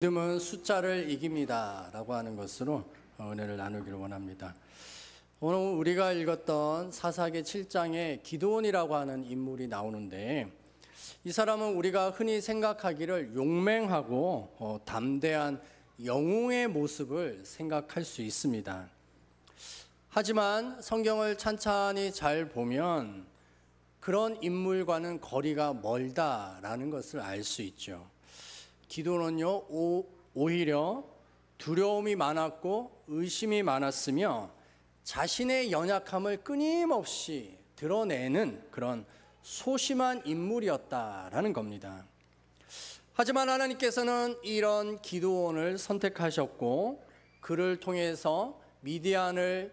믿음은 숫자를 이깁니다 라고 하는 것으로 은혜를 나누기를 원합니다. 오늘 우리가 읽었던 사사기 7장에 기드온이라고 하는 인물이 나오는데, 이 사람은 우리가 흔히 생각하기를 용맹하고 담대한 영웅의 모습을 생각할 수 있습니다. 하지만 성경을 찬찬히 잘 보면 그런 인물과는 거리가 멀다라는 것을 알 수 있죠. 기드온은요, 오히려 두려움이 많았고 의심이 많았으며 자신의 연약함을 끊임없이 드러내는 그런 소심한 인물이었다라는 겁니다. 하지만 하나님께서는 이런 기드온을 선택하셨고 그를 통해서 미디안을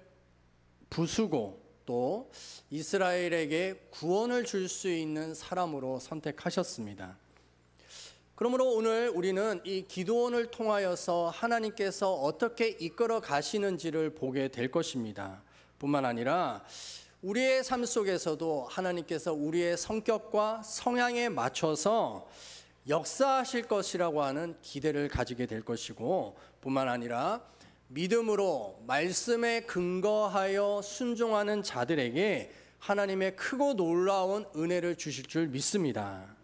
부수고 또 이스라엘에게 구원을 줄 수 있는 사람으로 선택하셨습니다. 그러므로 오늘 우리는 이 기드온을 통하여서 하나님께서 어떻게 이끌어 가시는지를 보게 될 것입니다. 뿐만 아니라 우리의 삶 속에서도 하나님께서 우리의 성격과 성향에 맞춰서 역사하실 것이라고 하는 기대를 가지게 될 것이고, 뿐만 아니라 믿음으로 말씀에 근거하여 순종하는 자들에게 하나님의 크고 놀라운 은혜를 주실 줄 믿습니다.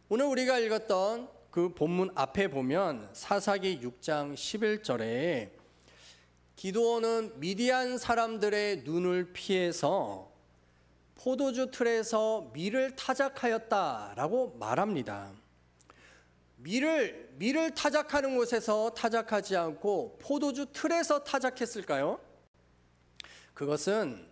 오늘 우리가 읽었던 그 본문 앞에 보면 사사기 6장 11절에 기드온은 미디안 사람들의 눈을 피해서 포도주 틀에서 밀을 타작하였다라고 말합니다. 밀을 타작하는 곳에서 타작하지 않고 포도주 틀에서 타작했을까요? 그것은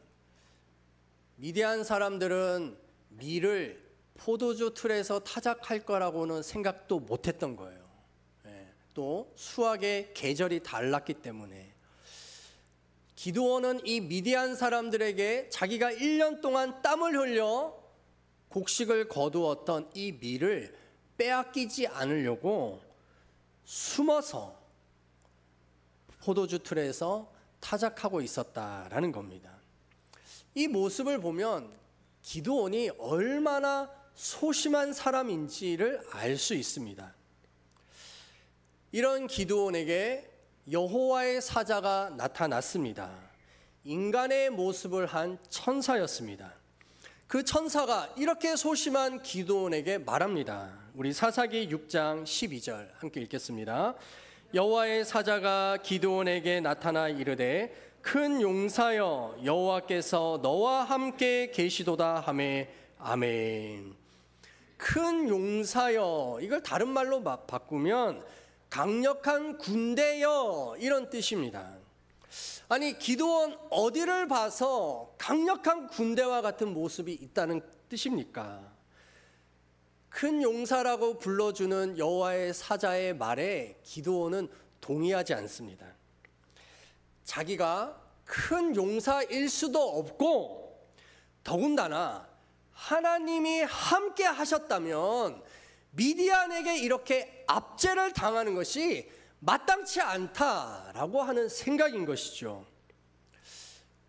미디안 사람들은 밀을 포도주 틀에서 타작할 거라고는 생각도 못했던 거예요. 또 수확의 계절이 달랐기 때문에 기드온은 이 미디안 사람들에게 자기가 1년 동안 땀을 흘려 곡식을 거두었던 이 밀을 빼앗기지 않으려고 숨어서 포도주 틀에서 타작하고 있었다라는 겁니다. 이 모습을 보면 기드온이 얼마나 소심한 사람인지를 알 수 있습니다. 이런 기드온에게 여호와의 사자가 나타났습니다. 인간의 모습을 한 천사였습니다. 그 천사가 이렇게 소심한 기드온에게 말합니다. 우리 사사기 6장 12절 함께 읽겠습니다. 여호와의 사자가 기드온에게 나타나 이르되 큰 용사여 여호와께서 너와 함께 계시도다 하매 아멘. 큰 용사여, 이걸 다른 말로 바꾸면 강력한 군대여, 이런 뜻입니다. 아니, 기드온 어디를 봐서 강력한 군대와 같은 모습이 있다는 뜻입니까? 큰 용사라고 불러주는 여호와의 사자의 말에 기드온은 동의하지 않습니다. 자기가 큰 용사일 수도 없고 더군다나 하나님이 함께 하셨다면 미디안에게 이렇게 압제를 당하는 것이 마땅치 않다라고 하는 생각인 것이죠.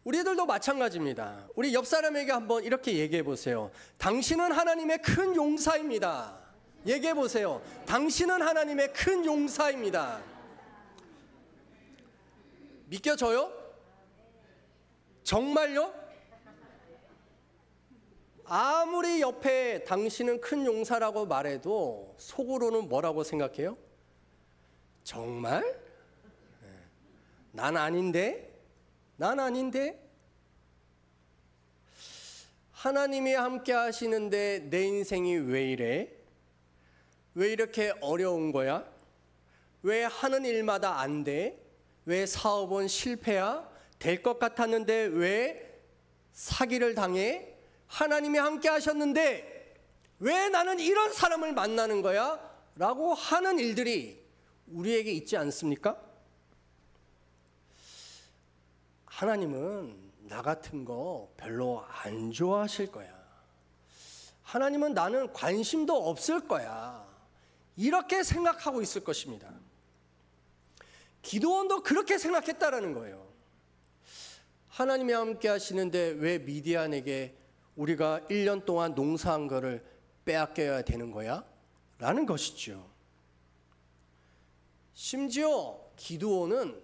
우리들도 마찬가지입니다. 우리 옆 사람에게 한번 이렇게 얘기해 보세요. 당신은 하나님의 큰 용사입니다. 얘기해 보세요. 당신은 하나님의 큰 용사입니다. 믿겨져요? 정말요? 아무리 옆에 당신은 큰 용사라고 말해도 속으로는 뭐라고 생각해요? 정말? 난 아닌데? 난 아닌데? 하나님이 함께 하시는데 내 인생이 왜 이래? 왜 이렇게 어려운 거야? 왜 하는 일마다 안 돼? 왜 사업은 실패야? 될 것 같았는데 왜 사기를 당해? 하나님이 함께 하셨는데 왜 나는 이런 사람을 만나는 거야? 라고 하는 일들이 우리에게 있지 않습니까? 하나님은 나 같은 거 별로 안 좋아하실 거야. 하나님은 나는 관심도 없을 거야. 이렇게 생각하고 있을 것입니다. 기드온도 그렇게 생각했다라는 거예요. 하나님이 함께 하시는데 왜 미디안에게 우리가 1년 동안 농사한 거를 빼앗겨야 되는 거야? 라는 것이죠. 심지어 기드온은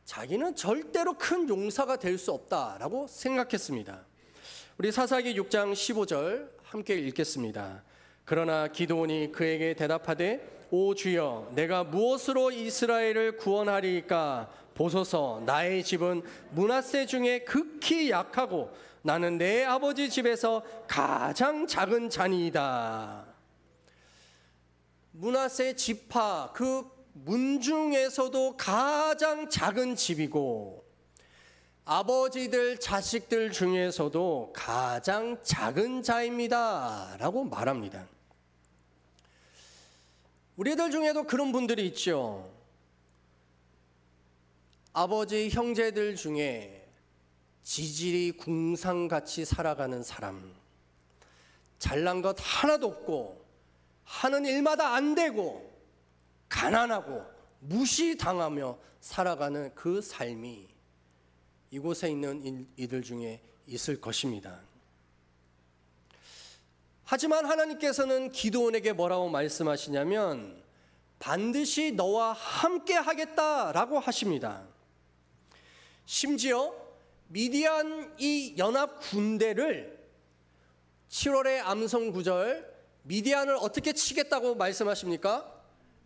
자기는 절대로 큰 용사가 될 수 없다라고 생각했습니다. 우리 사사기 6장 15절 함께 읽겠습니다. 그러나 기드온이 그에게 대답하되 오 주여 내가 무엇으로 이스라엘을 구원하리이까 보소서 나의 집은 므낫세 중에 극히 약하고 나는 내 아버지 집에서 가장 작은 자니이다. 므낫세 지파 그 문중에서도 가장 작은 집이고 아버지들 자식들 중에서도 가장 작은 자입니다 라고 말합니다. 우리들 중에도 그런 분들이 있죠. 아버지 형제들 중에 지질이 궁상같이 살아가는 사람, 잘난 것 하나도 없고 하는 일마다 안 되고 가난하고 무시당하며 살아가는 그 삶이 이곳에 있는 이들 중에 있을 것입니다. 하지만 하나님께서는 기드온에게 뭐라고 말씀하시냐면 반드시 너와 함께 하겠다라고 하십니다. 심지어 미디안 이 연합 군대를 7월의 암송 구절 미디안을 어떻게 치겠다고 말씀하십니까?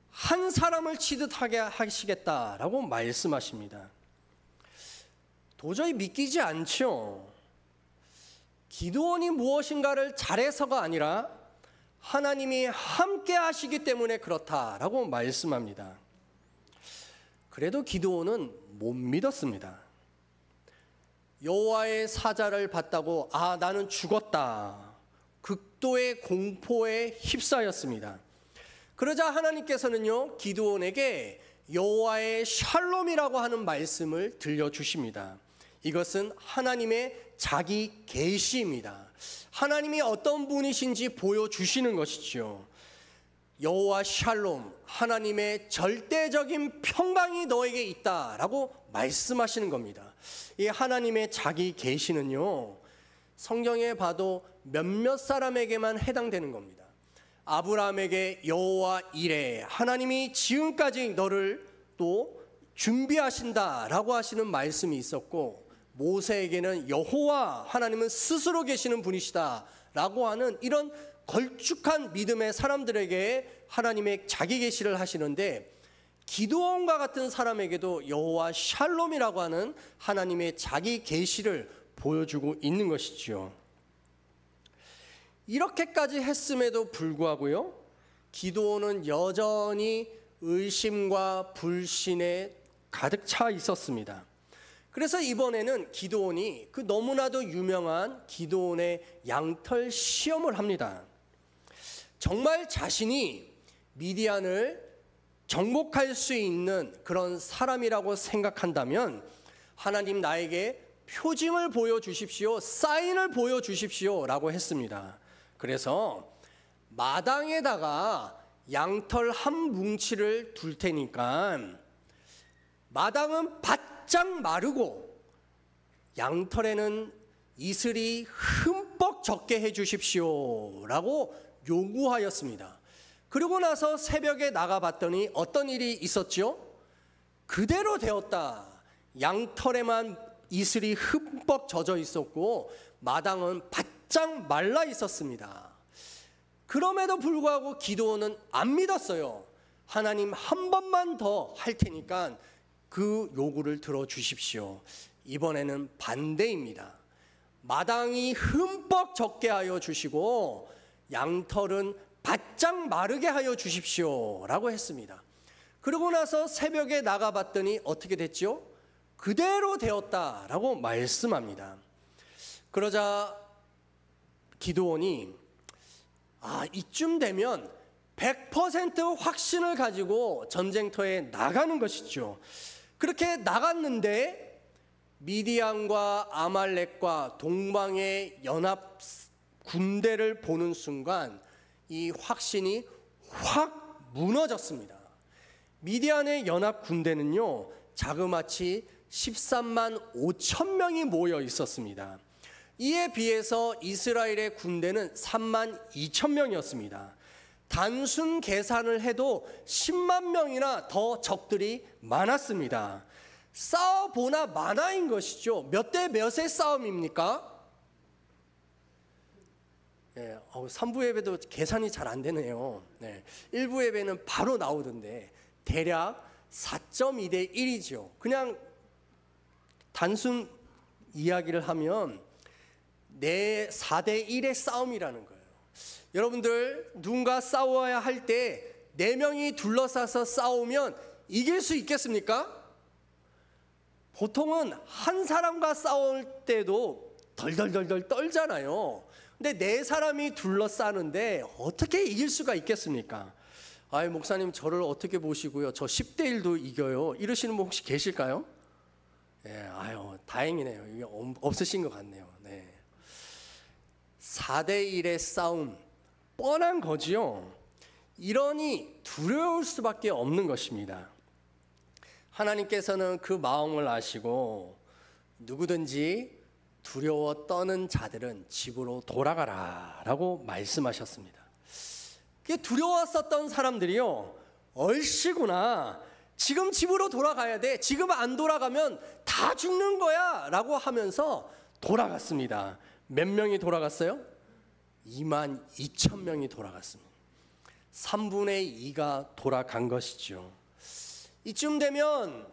한 사람을 치듯 하게 하시겠다라고 말씀하십니다. 도저히 믿기지 않죠. 기드온이 무엇인가를 잘해서가 아니라 하나님이 함께 하시기 때문에 그렇다라고 말씀합니다. 그래도 기드온은 못 믿었습니다. 여호와의 사자를 봤다고 나는 죽었다. 극도의 공포에 휩싸였습니다. 그러자 하나님께서는요 기드온에게 여호와의 샬롬이라고 하는 말씀을 들려주십니다. 이것은 하나님의 자기 계시입니다. 하나님이 어떤 분이신지 보여주시는 것이죠. 여호와 샬롬, 하나님의 절대적인 평강이 너에게 있다라고 말씀하시는 겁니다. 이 하나님의 자기 계시는요 성경에 봐도 몇몇 사람에게만 해당되는 겁니다. 아브라함에게 여호와 이레, 하나님이 지금까지 너를 또 준비하신다라고 하시는 말씀이 있었고, 모세에게는 여호와 하나님은 스스로 계시는 분이시다라고 하는 이런 걸쭉한 믿음의 사람들에게 하나님의 자기 계시를 하시는데, 기드온과 같은 사람에게도 여호와 샬롬이라고 하는 하나님의 자기 계시를 보여주고 있는 것이죠. 이렇게까지 했음에도 불구하고요, 기드온은 여전히 의심과 불신에 가득 차 있었습니다. 그래서 이번에는 기드온이 그 너무나도 유명한 기드온의 양털 시험을 합니다. 정말 자신이 미디안을 정복할 수 있는 그런 사람이라고 생각한다면 하나님 나에게 표징을 보여주십시오, 사인을 보여주십시오 라고 했습니다. 그래서 마당에다가 양털 한 뭉치를 둘 테니까 마당은 바짝 마르고 양털에는 이슬이 흠뻑 젖게 해주십시오 라고 요구하였습니다. 그리고 나서 새벽에 나가봤더니 어떤 일이 있었죠? 그대로 되었다. 양털에만 이슬이 흠뻑 젖어 있었고 마당은 바짝 말라 있었습니다. 그럼에도 불구하고 기드온은 안 믿었어요. 하나님 한 번만 더 할 테니까 그 요구를 들어주십시오. 이번에는 반대입니다. 마당이 흠뻑 젖게 하여 주시고 양털은 바짝 마르게 하여 주십시오 라고 했습니다. 그러고 나서 새벽에 나가봤더니 어떻게 됐죠? 그대로 되었다라고 말씀합니다. 그러자 기드온이 이쯤 되면 100% 확신을 가지고 전쟁터에 나가는 것이죠. 그렇게 나갔는데 미디안과 아말렉과 동방의 연합 군대를 보는 순간 이 확신이 확 무너졌습니다. 미디안의 연합 군대는요 자그마치 13만 5천 명이 모여 있었습니다. 이에 비해서 이스라엘의 군대는 3만 2천 명이었습니다. 단순 계산을 해도 10만 명이나 더 적들이 많았습니다. 싸워보나 마나인 것이죠. 몇 대 몇의 싸움입니까? 3부 예배도 계산이 잘 안 되네요. 1부 예배는 바로 나오던데 대략 4.2대 1이죠. 그냥 단순 이야기를 하면 4대 1의 싸움이라는 거예요. 여러분들 누군가 싸워야 할 때 4명이 둘러싸서 싸우면 이길 수 있겠습니까? 보통은 한 사람과 싸울 때도 덜덜덜덜 떨잖아요. 근데 4사람이 둘러싸는데 어떻게 이길 수가 있겠습니까? 아이, 목사님 저를 어떻게 보시고요? 저 10대 1도 이겨요. 이러시는 분 혹시 계실까요? 아유, 다행이네요. 이게 없으신 것 같네요. 4대 1의 싸움, 뻔한 거지요. 이러니 두려울 수밖에 없는 것입니다. 하나님께서는 그 마음을 아시고 누구든지 두려워 떠는 자들은 집으로 돌아가라 라고 말씀하셨습니다. 그게 두려웠었던 사람들이요, 얼씨구나, 지금 집으로 돌아가야 돼, 지금 안 돌아가면 다 죽는 거야 라고 하면서 돌아갔습니다. 몇 명이 돌아갔어요? 22,000명이 돌아갔습니다. 3분의 2가 돌아간 것이죠. 이쯤 되면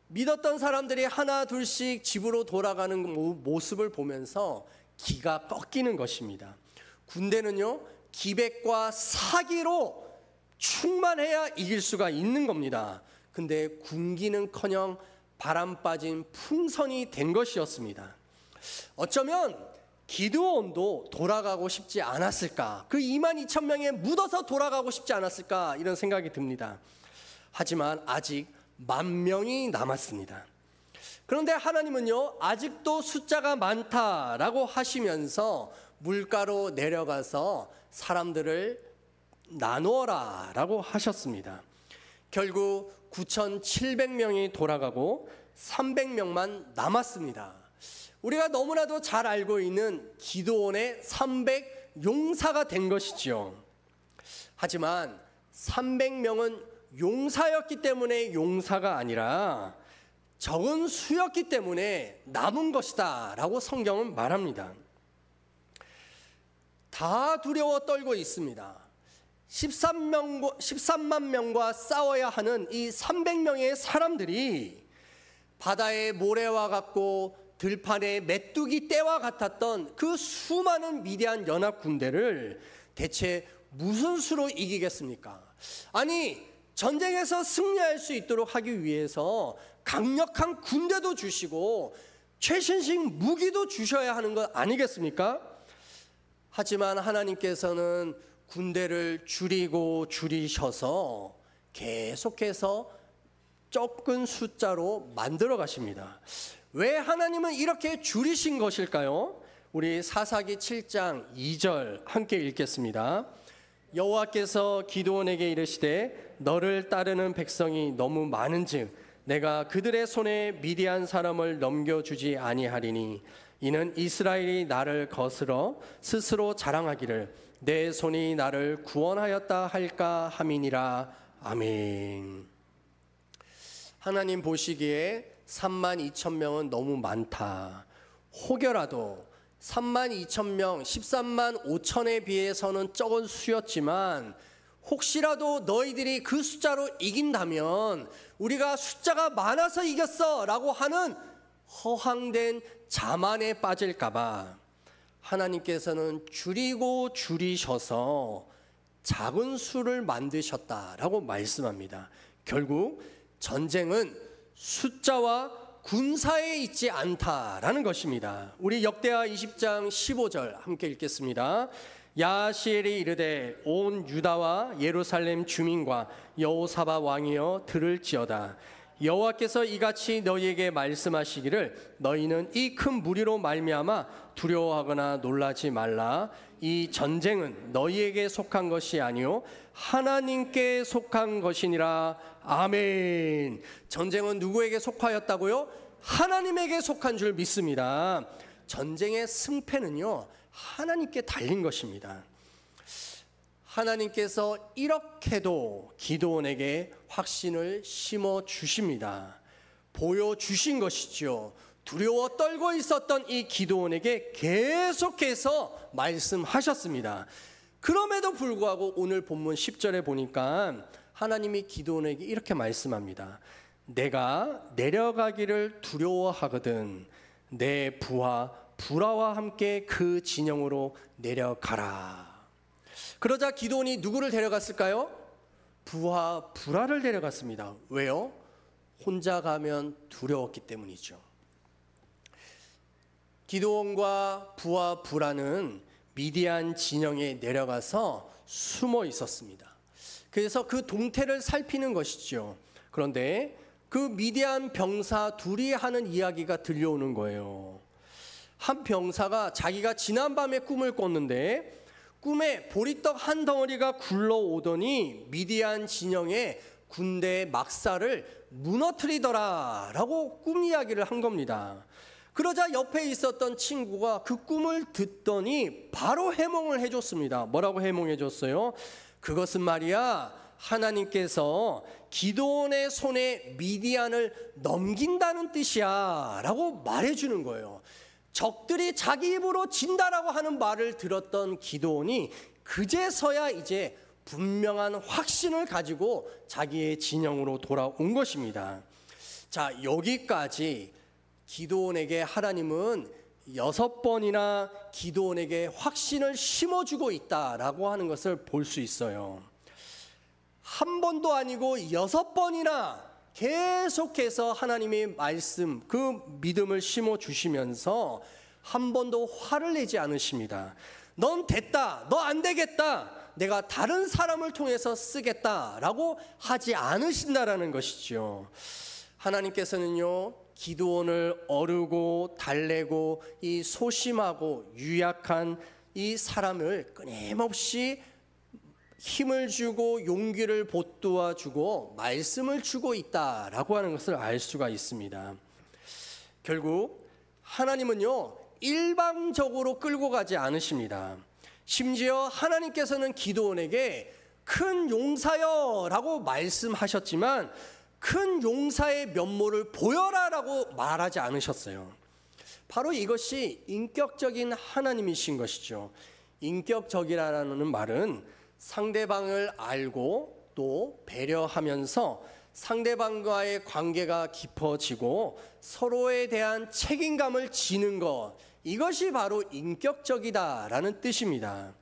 믿었던 사람들이 하나 둘씩 집으로 돌아가는 모습을 보면서 기가 꺾이는 것입니다. 군대는요, 기백과 사기로 충만해야 이길 수가 있는 겁니다. 근데 군기는커녕 바람 빠진 풍선이 된 것이었습니다. 어쩌면 기드온도 돌아가고 싶지 않았을까, 그 22,000명에 묻어서 돌아가고 싶지 않았을까, 이런 생각이 듭니다. 하지만 아직 10,000명이 남았습니다. 그런데 하나님은요, 아직도 숫자가 많다라고 하시면서 물가로 내려가서 사람들을 나누어라 라고 하셨습니다. 결국 9,700명이 돌아가고 300명만 남았습니다. 우리가 너무나도 잘 알고 있는 기드온의 300 용사가 된 것이지요. 하지만 300명은 용사였기 때문에 용사가 아니라 적은 수였기 때문에 남은 것이다 라고 성경은 말합니다. 다 두려워 떨고 있습니다. 13만 명과 싸워야 하는 이 300명의 사람들이 바다의 모래와 같고 들판의 메뚜기 떼와 같았던 그 수많은 미디안 연합 군대를 대체 무슨 수로 이기겠습니까? 아니, 전쟁에서 승리할 수 있도록 하기 위해서 강력한 군대도 주시고 최신식 무기도 주셔야 하는 것 아니겠습니까? 하지만 하나님께서는 군대를 줄이셔서 계속해서 적은 숫자로 만들어 가십니다. 왜 하나님은 이렇게 줄이신 것일까요? 우리 사사기 7장 2절 함께 읽겠습니다. 여호와께서 기드온에게 이르시되 너를 따르는 백성이 너무 많은즉 내가 그들의 손에 미디안 사람을 넘겨주지 아니하리니 이는 이스라엘이 나를 거스러 스스로 자랑하기를 내 손이 나를 구원하였다 할까 함이니라. 아멘. 하나님 보시기에 32,000명은 너무 많다, 혹여라도 32,000명, 13만 5천에 비해서는 적은 수였지만 혹시라도 너희들이 그 숫자로 이긴다면 우리가 숫자가 많아서 이겼어 라고 하는 허황된 자만에 빠질까 봐 하나님께서는 줄이셔서 작은 수를 만드셨다라고 말씀합니다. 결국 전쟁은 숫자와 군사에 있지 않다라는 것입니다. 우리 역대하 20장 15절 함께 읽겠습니다. 야하시엘이 이르되 온 유다와 예루살렘 주민과 여호사밧 왕이여 들을지어다. 여호와께서 이같이 너희에게 말씀하시기를 너희는 이 큰 무리로 말미암아 두려워하거나 놀라지 말라. 이 전쟁은 너희에게 속한 것이 아니요 하나님께 속한 것이니라. 아멘. 전쟁은 누구에게 속하였다고요? 하나님에게 속한 줄 믿습니다. 전쟁의 승패는요 하나님께 달린 것입니다. 하나님께서 이렇게도 기드온에게 확신을 심어 주십니다. 보여주신 것이죠. 두려워 떨고 있었던 이 기드온에게 계속해서 말씀하셨습니다. 그럼에도 불구하고 오늘 본문 10절에 보니까 하나님이 기드온에게 이렇게 말씀합니다. 내가 내려가기를 두려워하거든 내 부하 불화와 함께 그 진영으로 내려가라. 그러자 기드온이 누구를 데려갔을까요? 부하 불화를 데려갔습니다. 왜요? 혼자 가면 두려웠기 때문이죠. 기드온과 부하 불화는 미디안 진영에 내려가서 숨어 있었습니다. 그래서 그 동태를 살피는 것이죠. 그런데 그 미디안 병사 둘이 하는 이야기가 들려오는 거예요. 한 병사가 자기가 지난밤에 꿈을 꿨는데 꿈에 보리떡 한 덩어리가 굴러오더니 미디안 진영의 군대의 막사를 무너뜨리더라 라고 꿈 이야기를 한 겁니다. 그러자 옆에 있었던 친구가 그 꿈을 듣더니 바로 해몽을 해줬습니다. 뭐라고 해몽해줬어요? 그것은 말이야 하나님께서 기드온의 손에 미디안을 넘긴다는 뜻이야 라고 말해주는 거예요. 적들이 자기 입으로 진다라고 하는 말을 들었던 기드온이 그제서야 이제 분명한 확신을 가지고 자기의 진영으로 돌아온 것입니다. 자, 여기까지 기드온에게 하나님은 6번이나 기드온에게 확신을 심어주고 있다라고 하는 것을 볼 수 있어요. 한 번도 아니고 6번이나 계속해서 하나님의 말씀, 그 믿음을 심어주시면서 한 번도 화를 내지 않으십니다. 넌 됐다, 너 안 되겠다, 내가 다른 사람을 통해서 쓰겠다라고 하지 않으신다라는 것이죠. 하나님께서는요, 기드온을 어르고 달래고 이 소심하고 유약한 이 사람을 끊임없이 힘을 주고 용기를 보뚜어 주고 말씀을 주고 있다라고 하는 것을 알 수가 있습니다. 결국 하나님은요, 일방적으로 끌고 가지 않으십니다. 심지어 하나님께서는 기드온에게 큰 용사여 라고 말씀하셨지만 큰 용사의 면모를 보여라 라고 말하지 않으셨어요. 바로 이것이 인격적인 하나님이신 것이죠. 인격적이라는 말은 상대방을 알고 또 배려하면서 상대방과의 관계가 깊어지고 서로에 대한 책임감을 지는 것, 이것이 바로 인격적이다라는 뜻입니다.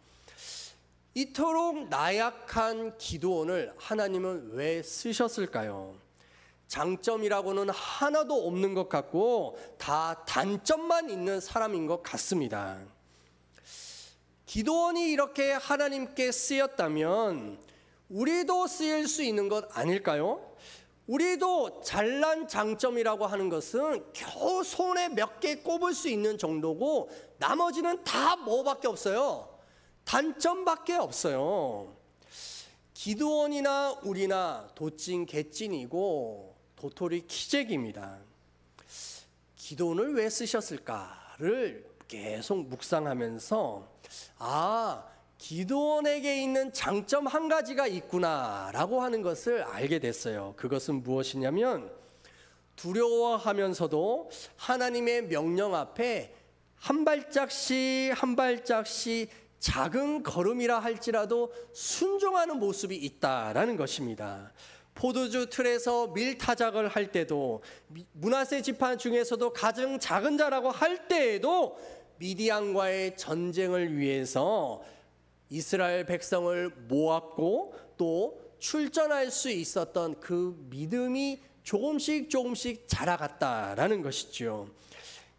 이토록 나약한 기드온을 하나님은 왜 쓰셨을까요? 장점이라고는 하나도 없는 것 같고 다 단점만 있는 사람인 것 같습니다. 기드온이 이렇게 하나님께 쓰였다면 우리도 쓰일 수 있는 것 아닐까요? 우리도 잘난 장점이라고 하는 것은 겨우 손에 몇 개 꼽을 수 있는 정도고 나머지는 다 뭐밖에 없어요? 단점밖에 없어요. 기드온이나 우리나 도찐 개찐이고 도토리 키재기입니다. 기드온을 왜 쓰셨을까를 계속 묵상하면서 기드온에게 있는 장점 한 가지가 있구나라고 하는 것을 알게 됐어요. 그것은 무엇이냐면 두려워하면서도 하나님의 명령 앞에 한 발짝씩 한 발짝씩 작은 걸음이라 할지라도 순종하는 모습이 있다라는 것입니다. 포도주 틀에서 밀타작을 할 때도 므낫세 지파 중에서도 가장 작은 자라고 할 때에도 미디안과의 전쟁을 위해서 이스라엘 백성을 모았고 또 출전할 수 있었던 그 믿음이 조금씩 자라갔다라는 것이죠.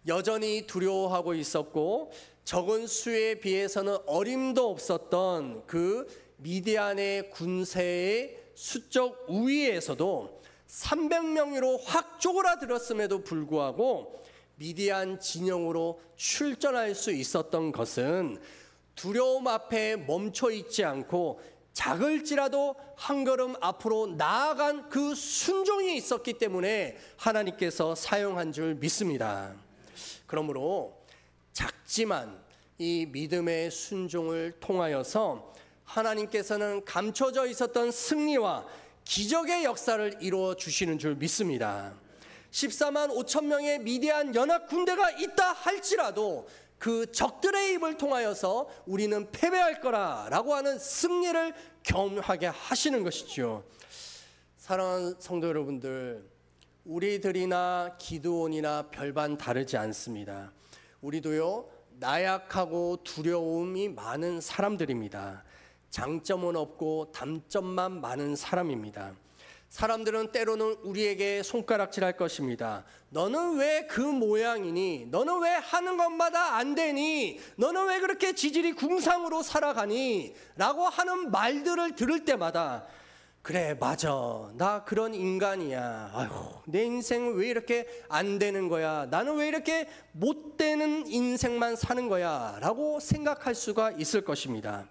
여전히 두려워하고 있었고 적은 수에 비해서는 어림도 없었던 그 미디안의 군세의 수적 우위에서도 300명으로 확 쪼그라들었음에도 불구하고 미디안 진영으로 출전할 수 있었던 것은 두려움 앞에 멈춰 있지 않고 작을지라도 한 걸음 앞으로 나아간 그 순종이 있었기 때문에 하나님께서 사용한 줄 믿습니다. 그러므로 작지만 이 믿음의 순종을 통하여서 하나님께서는 감춰져 있었던 승리와 기적의 역사를 이루어 주시는 줄 믿습니다. 14만 5천 명의 미디안 연합 군대가 있다 할지라도 그 적들의 입을 통하여서 우리는 패배할 거라라고 하는 승리를 경험하게 하시는 것이죠. 사랑하는 성도 여러분들, 우리들이나 기드온이나 별반 다르지 않습니다. 우리도요, 나약하고 두려움이 많은 사람들입니다. 장점은 없고 단점만 많은 사람입니다. 사람들은 때로는 우리에게 손가락질할 것입니다. 너는 왜 그 모양이니? 너는 왜 하는 것마다 안 되니? 너는 왜 그렇게 지질이 궁상으로 살아가니? 라고 하는 말들을 들을 때마다 그래, 맞아, 나 그런 인간이야. 아휴, 내 인생은 왜 이렇게 안 되는 거야? 나는 왜 이렇게 못 되는 인생만 사는 거야? 라고 생각할 수가 있을 것입니다.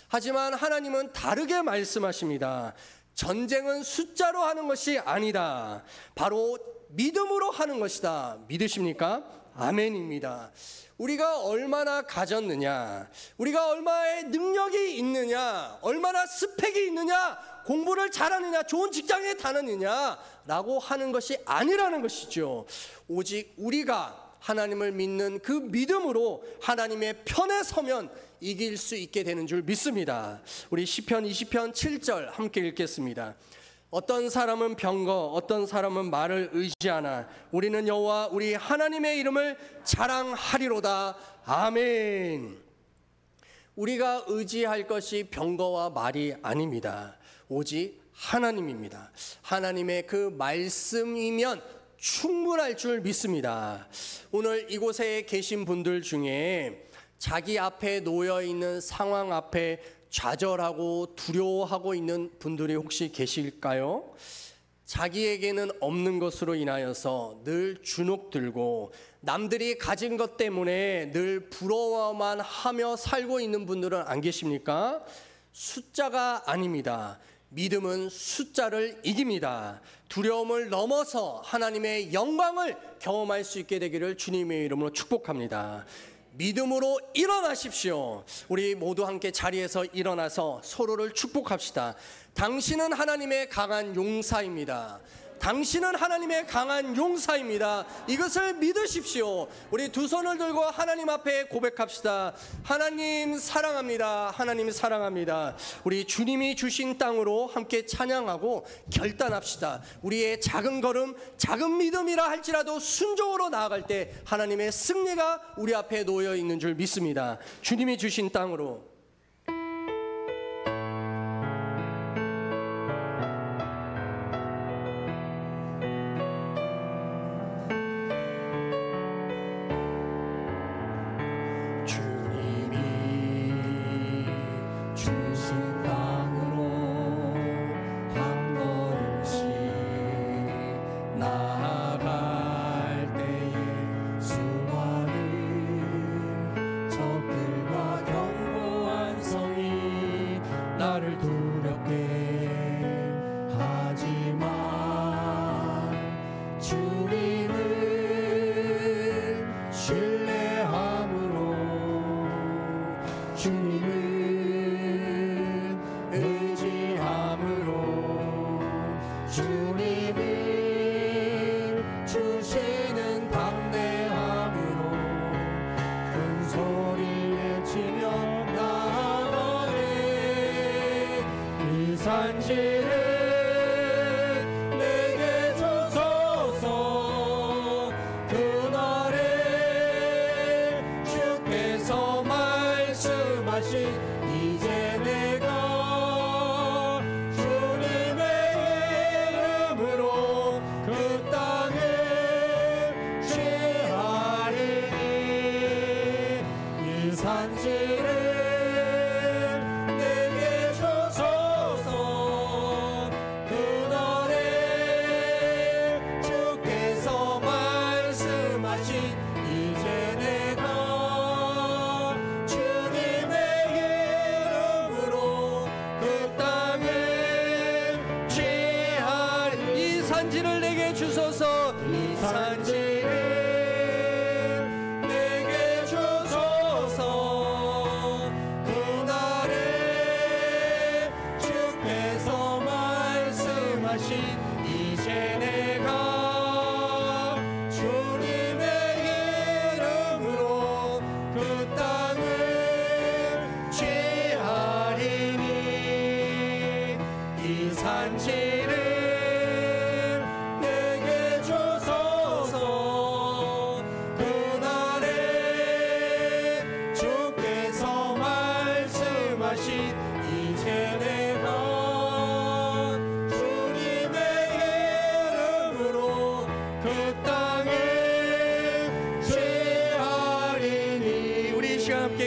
하지만 하나님은 다르게 말씀하십니다. 전쟁은 숫자로 하는 것이 아니다. 바로 믿음으로 하는 것이다. 믿으십니까? 아멘입니다. 우리가 얼마나 가졌느냐, 우리가 얼마의 능력이 있느냐, 얼마나 스펙이 있느냐, 공부를 잘하느냐, 좋은 직장에 다니느냐 라고 하는 것이 아니라는 것이죠. 오직 우리가 하나님을 믿는 그 믿음으로 하나님의 편에 서면 이길 수 있게 되는 줄 믿습니다. 우리 시편 20편 7절 함께 읽겠습니다. 어떤 사람은 병거, 어떤 사람은 말을 의지하나 우리는 여호와 우리 하나님의 이름을 자랑하리로다. 아멘. 우리가 의지할 것이 병거와 말이 아닙니다. 오직 하나님입니다. 하나님의 그 말씀이면 충분할 줄 믿습니다. 오늘 이곳에 계신 분들 중에 자기 앞에 놓여 있는 상황 앞에 좌절하고 두려워하고 있는 분들이 혹시 계실까요? 자기에게는 없는 것으로 인하여서 늘 주눅들고 남들이 가진 것 때문에 늘 부러워만 하며 살고 있는 분들은 안 계십니까? 숫자가 아닙니다. 믿음은 숫자를 이깁니다. 두려움을 넘어서 하나님의 영광을 경험할 수 있게 되기를 주님의 이름으로 축복합니다. 믿음으로 일어나십시오. 우리 모두 함께 자리에서 일어나서 서로를 축복합시다. 당신은 하나님의 강한 용사입니다. 당신은 하나님의 강한 용사입니다. 이것을 믿으십시오. 우리 두 손을 들고 하나님 앞에 고백합시다. 하나님 사랑합니다. 하나님 사랑합니다. 우리 주님이 주신 땅으로 함께 찬양하고 결단합시다. 우리의 작은 걸음, 작은 믿음이라 할지라도 순종으로 나아갈 때 하나님의 승리가 우리 앞에 놓여 있는 줄 믿습니다. 주님이 주신 땅으로. 산지를 내게 주소서. 이 산지를 내게 주소서. 그날에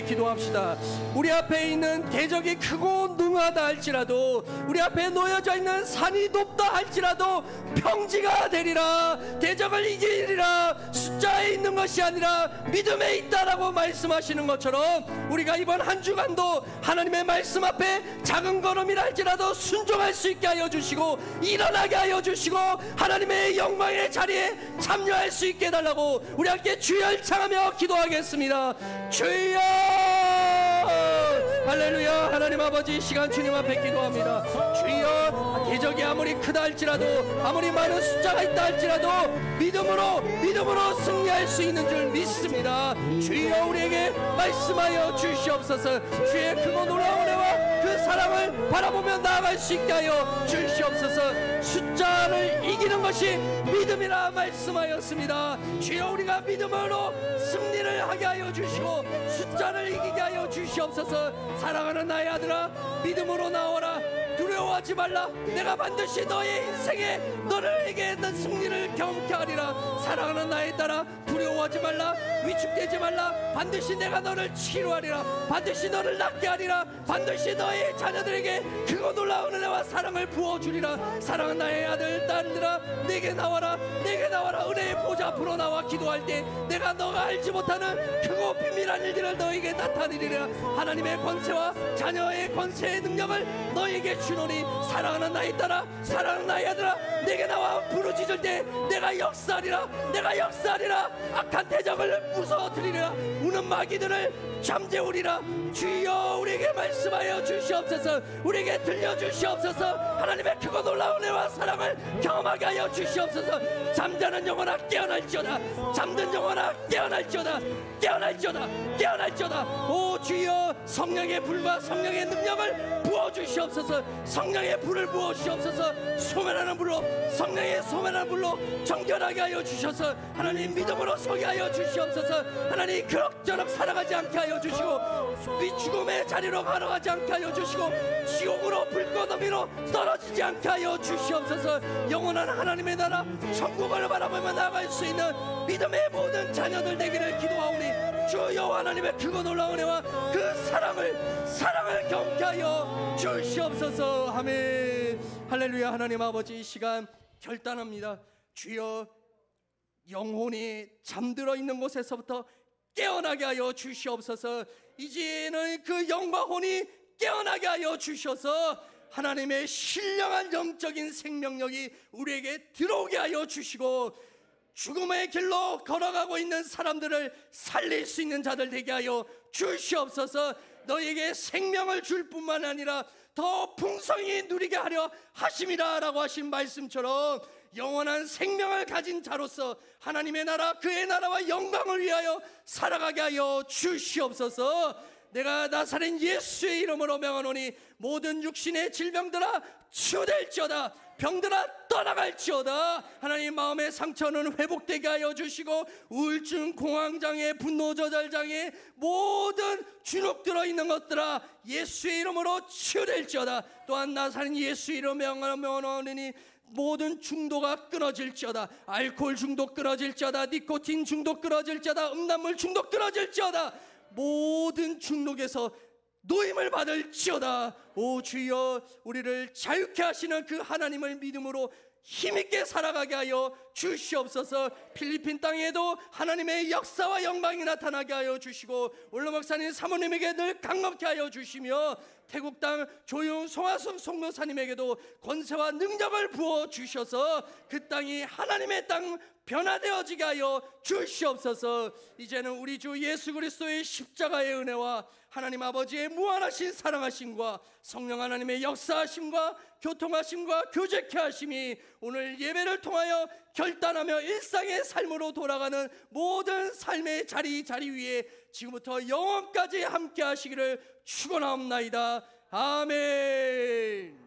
기도합시다. 우리 앞에 있는 대적이 크고 능하다 할지라도, 우리 앞에 놓여져 있는 산이 높다 할지라도 평지가 되리라. 대적을 이기리라. 숫자에 있는 것이 아니라 믿음에 있다라고 말씀하시는 것처럼, 우리가 이번 한 주간도 하나님의 말씀 앞에 작은 걸음이라 할지라도 순종할 수 있게 하여 주시고, 일어나게 하여 주시고, 하나님의 영광의 자리에 참여할 수 있게 해달라고 우리 함께 주여 청하며 기도하겠습니다. 주여, 할렐루야. 하나님 아버지, 이 시간 주님 앞에 기도합니다. 주여, 대적이 아무리 크다 할지라도, 아무리 많은 숫자가 있다 할지라도 믿음으로 승리할 수 있는 줄 믿습니다. 주여, 우리에게 말씀하여 주시옵소서. 주의 크고 놀라운 은혜와 그 사랑을 바라보며 나아갈 수 있게 하여 주시옵소서. 숫자를 이기는 것이 믿음이라 말씀하였습니다. 주여, 우리가 믿음으로 승리를 하게 하여 주시고 숫자를 이기게 하여 주시옵소서. 사랑하는 나의 아들아, 믿음으로 나오라. 두려워하지 말라. 내가 반드시 너의 인생에 너에게 승리를 경험케 하리라. 사랑하는 나의 딸아, 두려워하지 말라. 위축되지 말라. 반드시 내가 너를 치료하리라. 반드시 너를 낫게 하리라. 반드시 너의 자녀들에게 크고 놀라운 은혜와 사랑을 부어주리라. 사랑하는 나의 아들 딸들아, 내게 나와라. 내게 나와라. 은혜의 보좌 앞으로 나와 기도할 때 내가 너가 알지 못하는 크고 비밀한 일들을 너에게 나타내리라. 하나님의 권세와 자녀의 권세의 능력을 너에게 주노니, 사랑하는 나의 딸아, 사랑하는 나의 아들아, 내게 나와 부르짖을 때 내가 역사하리라. 내가 역사하리라. 악한 대적을 무서워뜨리리라. 우는 마귀들을 잠재우리라. 주여, 우리에게 말씀하여 주시옵소서. 우리에게 들려주시옵소서. 하나님의 크고 놀라운 은혜와 사랑을 경험하게 하여 주시옵소서. 잠자는 영혼아 깨어날지어다. 잠든 영혼아 깨어날지어다. 깨어날지어다. 깨어날지어다. 오 주여, 성령의 불과 성령의 능력을 부어주시옵소서. 성령의 불을 부어주시옵소서. 소멸하는 불로, 성령의 소멸하는 불로 정결하게 하여 주셔서 하나님 믿음으로 서게 하여 주시옵소서. 하나님 그럭저럭 살아가지 않게 하여 주시고, 죽음의 자리로 걸어가지 않게 하여 주시고, 지옥으로 불꽃더미로 떨어지지 않게 하여 주시옵소서. 영원한 하나님의 나라 천국을 바라보며 나아갈 수 있는 믿음의 모든 자녀들 되기를 기도하오니, 주여, 하나님의 크고 놀라운 은혜와 그 사랑을 경험케 하여 주시옵소서. 아멘. 할렐루야. 하나님 아버지, 이 시간 결단합니다. 주여, 영혼이 잠들어 있는 곳에서부터 깨어나게 하여 주시옵소서. 이제는 그 영과 혼이 깨어나게 하여 주셔서 하나님의 신령한 영적인 생명력이 우리에게 들어오게 하여 주시고, 죽음의 길로 걸어가고 있는 사람들을 살릴 수 있는 자들 되게 하여 주시옵소서. 너에게 생명을 줄 뿐만 아니라 더 풍성히 누리게 하려 하심이라 라고 하신 말씀처럼, 영원한 생명을 가진 자로서 하나님의 나라, 그의 나라와 영광을 위하여 살아가게 하여 주시옵소서. 내가 나사렛 예수의 이름으로 명하노니, 모든 육신의 질병들아 치유될지어다. 병들아 떠나갈지어다. 하나님, 마음의 상처는 회복되게 하여 주시고, 우울증, 공황장애, 분노조절장애, 모든 주눅 들어있는 것들아 예수의 이름으로 치유될지어다. 또한 나사렛 예수의 이름으로 명하노니, 모든 중독가 끊어질지어다. 알코올 중독 끊어질지어다. 니코틴 중독 끊어질지어다. 음란물 중독 끊어질지어다. 모든 중독에서 노임을 받을지어다. 오 주여, 우리를 자유케 하시는 그 하나님을 믿음으로 힘있게 살아가게 하여 주시옵소서. 필리핀 땅에도 하나님의 역사와 영광이 나타나게 하여 주시고, 올로 목사님 사모님에게 늘 강건케 하여 주시며, 태국 땅 조용 송하숙 송도사님에게도 권세와 능력을 부어 주셔서 그 땅이 하나님의 땅 변화되어지게 하여 주시옵소서. 이제는 우리 주 예수 그리스도의 십자가의 은혜와 하나님 아버지의 무한하신 사랑하심과 성령 하나님의 역사하심과 교통하심과 교제케 하심이 오늘 예배를 통하여 결단하며 일상의 삶으로 돌아가는 모든 삶의 자리 위에 지금부터 영원까지 함께 하시기를 축원하옵나이다. 아멘.